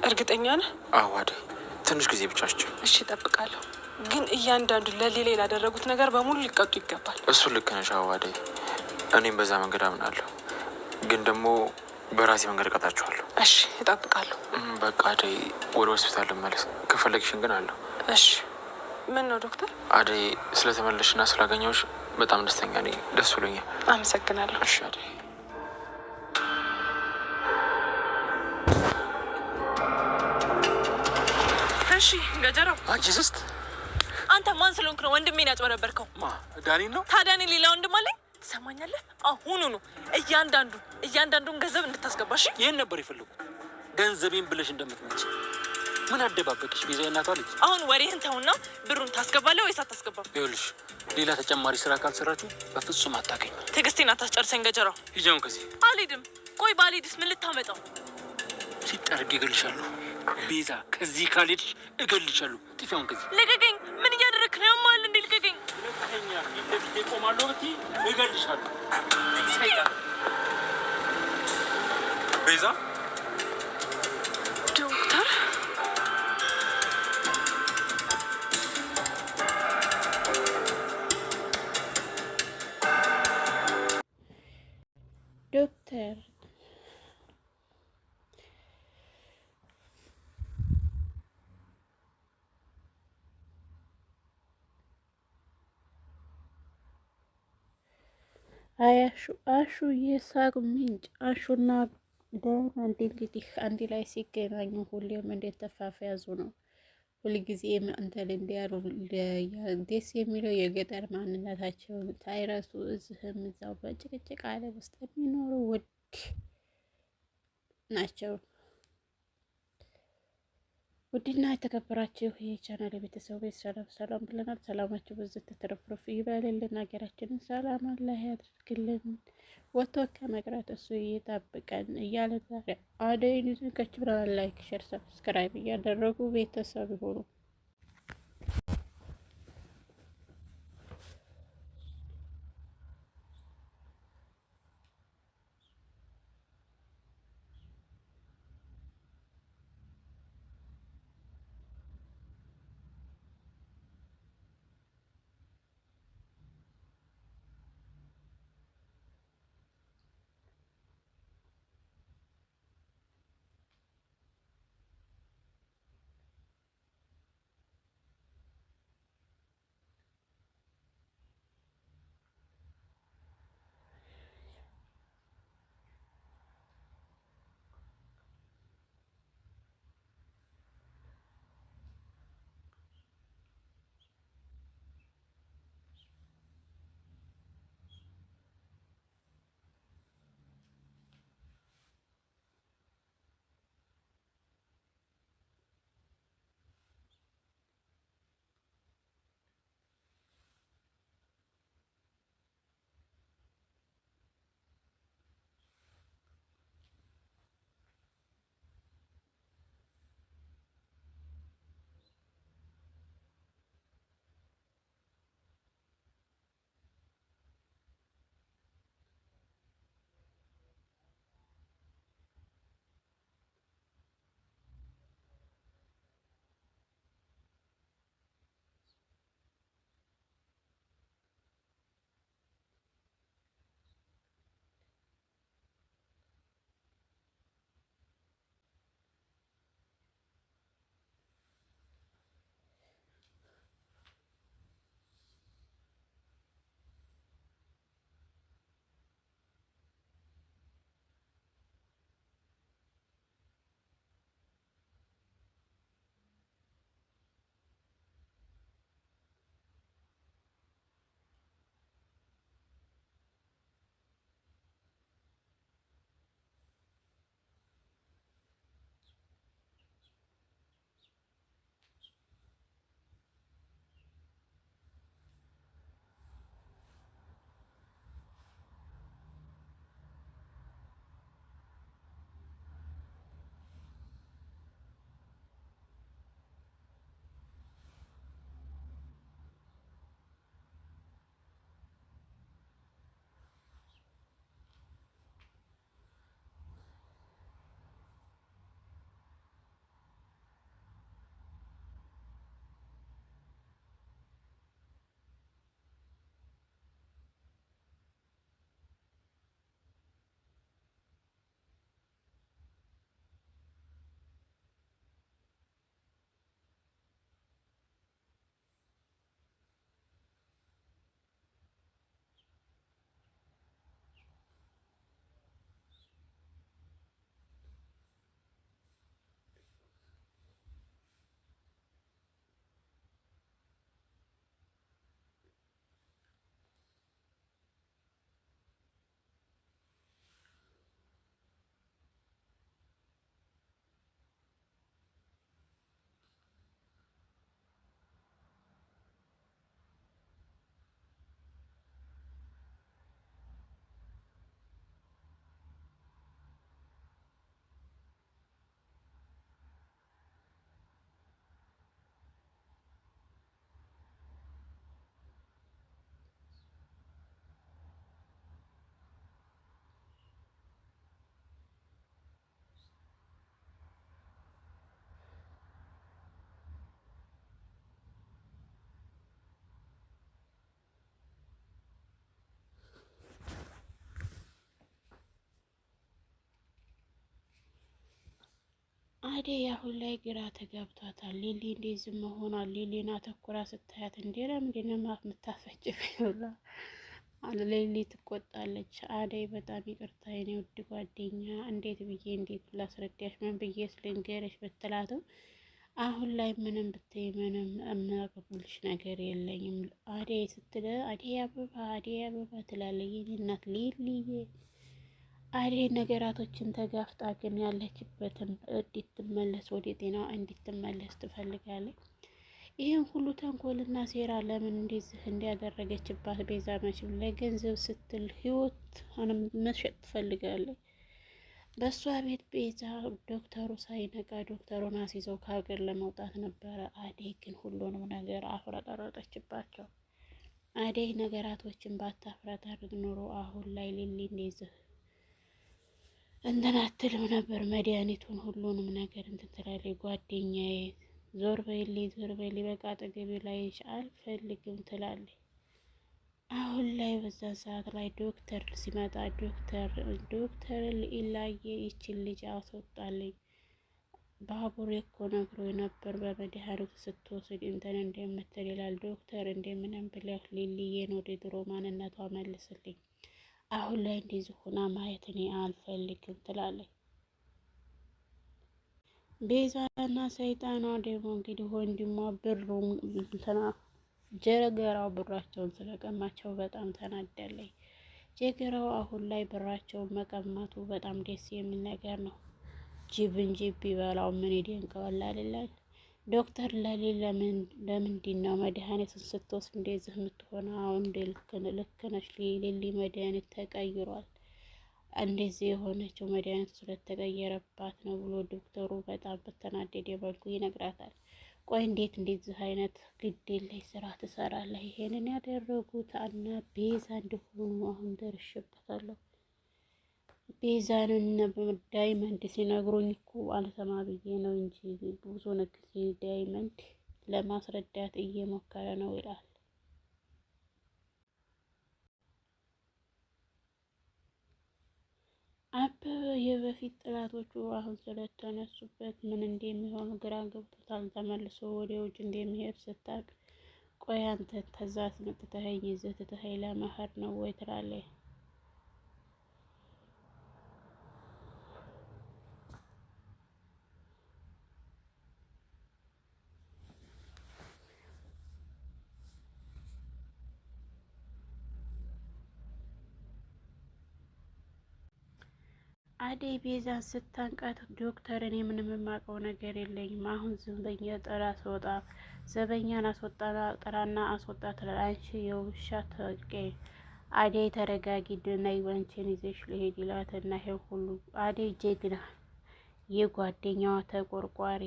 እርግጠኛ ነህ? አዎ አደይ፣ ትንሽ ጊዜ ብቻቸው። እሺ እጠብቃለሁ። ግን እያንዳንዱ ለሌላ ላደረጉት ነገር በሙሉ ሊቀጡ ይገባል። እሱ ልክ ነሽ። አዎ አደይ፣ እኔም በዛ መንገድ አምናለሁ። ግን ደግሞ በራሴ መንገድ እቀጣቸዋለሁ። እሺ እጠብቃለሁ። በቃ አደይ፣ ወደ ሆስፒታል ልመለስ። ከፈለግሽን ግን አለሁ። እሺ። ምን ነው ዶክተር? አደይ፣ ስለተመለሽና ስላገኘሁሽ በጣም ደስተኛ ነኝ። ደስ ብሎኛል። አመሰግናለሁ። እሺ አደይ። እሺ ገጀራው። አንቺ ስስት፣ አንተ ማን ስለሆንክ ነው ወንድሜን ያጭበረበርከው? ዳኒ ነው። ታዲያ እኔ ሌላ ወንድም አለኝ? ትሰማኛለህ? አሁኑኑ እያንዳንዱን ገንዘብ እንድታስገባሽ። ይህን ነበር የፈለጉት፣ ገንዘቤን ብለሽ እንደምትመጪ። ምን አደባበቅሽ? ቤዛ እናቷ ልጅ። አሁን ወሬህን ተውና ብሩን ታስገባለህ ወይስ አታስገባም? ይኸውልሽ፣ ሌላ ተጨማሪ ስራ ካልሰራችሁ በፍጹም አታገኝ። ትዕግስቴን አታስጨርሰኝ ገጀራው። ሂጂውን ከዚህ። አልሄድም። ቆይ ባልሄድስ ምን ልታመጣው? ሲጠርግ እገልሻለሁ ቤዛ። ከዚህ ካልሄድሽ እገልሻለሁ። ጥፊውን ከዚህ። ልቀቀኝ። ምን እያደረክ ነው? ያማል እንዴ? ልቀቀኝ። ልቀቀኛ። ለፊቴ ቆማለሁ ብትይ እገልሻለሁ። ሰይጣን ቤዛ። ዶክተር ዶክተር አሹ የሳቅ ምንጭ። አሹና ዳይመንድ እንግዲህ አንድ ላይ ሲገናኙ ሁሌም እንዴት ተፋፋያዙ ነው። ሁልጊዜም እንትን እንዲያሉ ደስ የሚለው የገጠር ማንነታቸውን ሳይረሱ እዚህም እዛው በጭቅጭቅ ዓለም ውስጥ የሚኖሩ ውድ ናቸው። ውድና የተከበራችሁ የቻናል ቤተሰቦች ሰላም ብለናል። ሰላማችሁ በዚህ ተትረፍረፍ ይበልልን። ሀገራችንን ሰላም አላህ ያድርግልን። ወጥቶ ከመቅረት እሱ ይጠብቀን እያለ ዛሬ አደይን ይዘን ከች ብለናል። ላይክ፣ ሼር፣ ሰብስክራይብ እያደረጉ ቤተሰብ ይሁኑ። አደይ አሁን ላይ ግራ ተጋብቷታል። ሊሊ እንደዚህ መሆኗል። ሊሊን አተኩራ ስታያት እንዴ ለምንድን ነው የምታፈጭው? ሊሊ ትቆጣለች። አደይ በጣም ይቅርታ የኔ ውድ ጓደኛ፣ እንዴት ላስረዳሽ፣ ምን ብዬ ልንገርሽ ብትላትም አሁን ላይ ምንም ብትይ ምንም የማቀብልሽ ነገር የለኝም አደይ ስትለ አደይ አበባ ትላለች። የኔ እናት ሊሊዬ አደይ ነገራቶችን ተጋፍጣ ግን ያለችበትን እንድትመለስ ወደ ጤናዋ እንድትመለስ ትፈልጋለች። ይህን ሁሉ ተንኮልና ሴራ ለምን እንደዚህ እንዲያደረገችባት ቤዛ መቼም ለገንዘብ ስትል ህይወቷንም መሸጥ ትፈልጋለች። በእሷ ቤት ቤዛ ዶክተሩ ሳይነቃ ዶክተሩን አስይዘው ከሀገር ለመውጣት ነበረ። አደይ ግን ሁሉንም ነገር አፍረጠረጠችባቸው። አደይ ነገራቶችን ባታፍረጠርጥ ኑሮ አሁን ላይ ሊሊ እንደዚህ እንትን አትልም ነበር። መድኃኒቱን ሁሉንም ነገር እንትን ትላለች። ጓደኛዬ ዞር በይልኝ በቃ አጠገቤ ላይ አልፈልግም ትላለች። አሁን ላይ በዛ ሰዓት ላይ ዶክተር ሲመጣ ዶክተር ኢላየ ይችን ልጅ አስወጣልኝ፣ ባቡር እኮ ነግሮ ነበር በመድኃኒቱ ስትወስድ እንትን እንደምትል ይላል ዶክተር። እንደምንም ብለህ ሊሊዬን ወደ ድሮ ማንነቷ መልስልኝ፣ አሁን ላይ እንደዚህ ሆና ማየት እኔ አልፈልግም ትላለች። ቤዛና ሰይጣኗ ደግሞ እንግዲህ ወንድሟ ብሩን እንትና ጀገራው ብራቸውን ስለቀማቸው በጣም ተናደለኝ። ጀገራው አሁን ላይ ብራቸውን መቀማቱ በጣም ደስ የሚል ነገር ነው። ጅብን ጅብ ቢበላው ምን ይደንቀዋል አይደል? ዶክተር ለሊ ለምንድን ነው መድኃኒትን ስትወስድ እንደዚህ የምትሆነው? አሁን ልክ ነሽ ሊሊ፣ መድኃኒት ተቀይሯል። እንደዚህ የሆነችው መድኃኒቱ ስለተቀየረባት ነው ብሎ ዶክተሩ በጣም በተናደደ መልኩ ይነግራታል። ቆይ እንዴት እንደዚህ አይነት ግዴለሽ ስራ ትሰራለህ? ይሄንን ያደረጉት አና ቤዛ እንደሆኑ አሁን ደርሼበታለሁ። ቤዛንን ዳይመንድ ሲነግሩኝ እኮ አልሰማ ብዬ ነው እንጂ ብዙ ጊዜ ዳይመንድ ለማስረዳት እየሞከረ ነው ይላል። አበበ የበፊት ጥላቶቹ አሁን ስለተነሱበት ምን እንደሚሆኑ ግራ ገብቶታል። ተመልሶ ወደ ውጭ እንደሚሄድ ስታቅ ቆይ አንተ ተዛ አስመጥተኸኝ ይዘህ ትተኸኝ ለመሄድ ነው ወይ ትላለች። አደይ ቤዛን ስታንቃት ዶክተር እኔ ምንም የማውቀው ነገር የለኝም፣ አሁን ዘበኛ ዘበኛን ጥራና አስወጣ ትላለች። አንቺ የውሻ ተወቄ አደይ ተረጋጊ፣ ነይ አንቺን ይዘሽ ልሄድ ይላትና ይሄ ሁሉ አደይ ጀግና የጓደኛዋ ተቆርቋሪ